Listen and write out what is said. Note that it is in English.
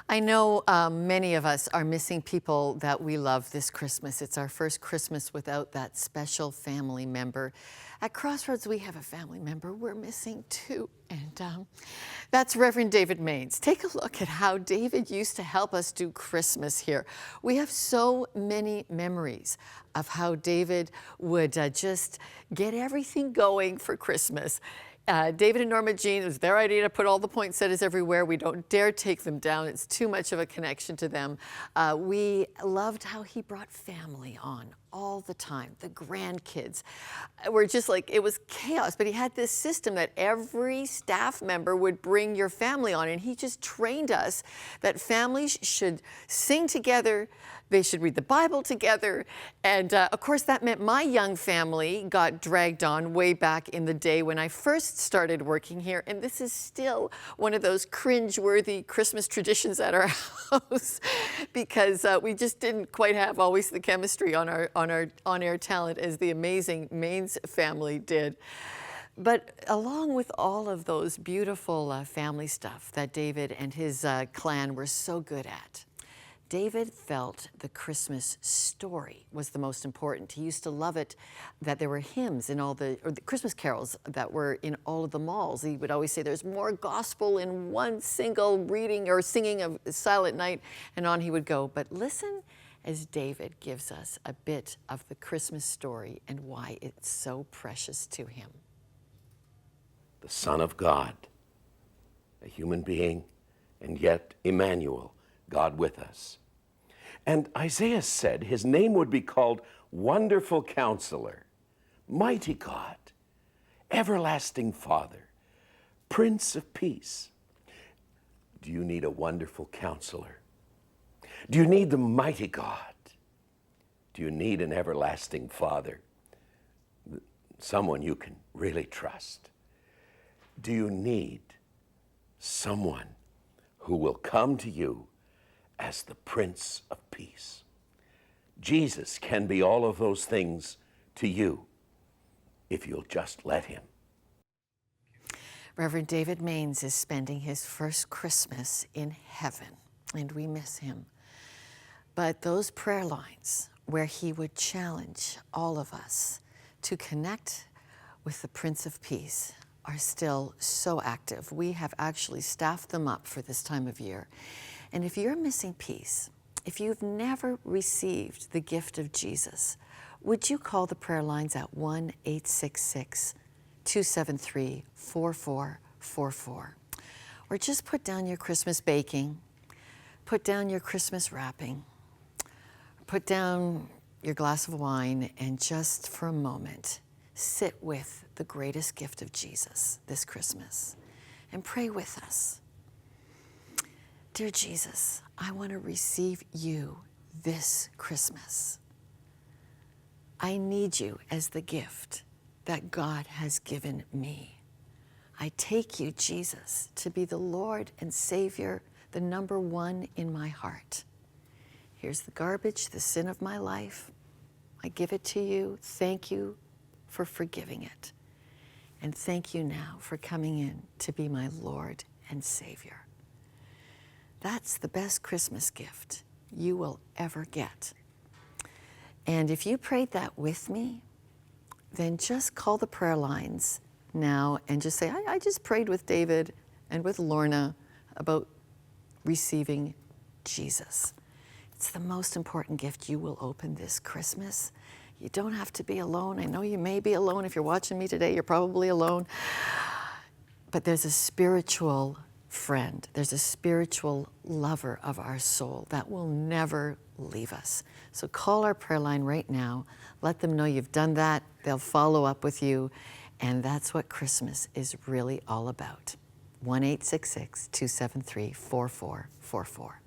I know many of us are missing people that we love this Christmas. It's our first Christmas without that special family member. At Crossroads, we have a family member we're missing too, and that's Reverend David Mainse. Take a look at how David used to help us do Christmas here. We have so many memories of how David would just get everything going for Christmas. David and Norma Jean, it was their idea to put all the poinsettias everywhere. We don't dare take them down. It's too much of a connection to them. We loved how he brought family on all the time. The grandkids were just like, it was chaos, but he had this system that every staff member would bring your family on, and he just trained us that families should sing together, they should read the Bible together, and of course that meant my young family got dragged on way back in the day when I first started working here, and this is still one of those cringe-worthy Christmas traditions at our house because we just didn't quite have always the chemistry on our on-air talent as the amazing Mainse family did. But along with all of those beautiful family stuff that David and his clan were so good at, David felt the Christmas story was the most important. He used to love it that there were hymns in all the Christmas carols that were in all of the malls. He would always say there's more gospel in one single reading or singing of Silent Night, and on he would go. But listen as David gives us a bit of the Christmas story and why it's so precious to him. The Son of God, a human being, and yet Emmanuel, God with us. And Isaiah said his name would be called Wonderful Counselor, Mighty God, Everlasting Father, Prince of Peace. Do you need a wonderful counselor? Do you need the mighty God? Do you need an everlasting Father? Someone you can really trust? Do you need someone who will come to you as the Prince of Peace? Jesus can be all of those things to you if you'll just let him. Reverend David Mainse is spending his first Christmas in heaven, and we miss him. But those prayer lines where he would challenge all of us to connect with the Prince of Peace are still so active. We have actually staffed them up for this time of year. And if you're missing peace, if you've never received the gift of Jesus, would you call the prayer lines at 1-866-273-4444? Or just put down your Christmas baking, put down your Christmas wrapping, put down your glass of wine, and just for a moment, sit with the greatest gift of Jesus this Christmas and pray with us. Dear Jesus, I want to receive you this Christmas. I need you as the gift that God has given me. I take you, Jesus, to be the Lord and Savior, the number one in my heart. Here's the garbage, the sin of my life. I give it to you. Thank you for forgiving it. And thank you now for coming in to be my Lord and Savior. That's the best Christmas gift you will ever get. And if you prayed that with me, then just call the prayer lines now and just say, I just prayed with David and with Lorna about receiving Jesus. It's the most important gift you will open this Christmas. You don't have to be alone. I know you may be alone. If you're watching me today, you're probably alone. But there's a spiritual friend. There's a spiritual lover of our soul that will never leave us. So call our prayer line right now. Let them know you've done that. They'll follow up with you. And that's what Christmas is really all about. 1-866-273-4444.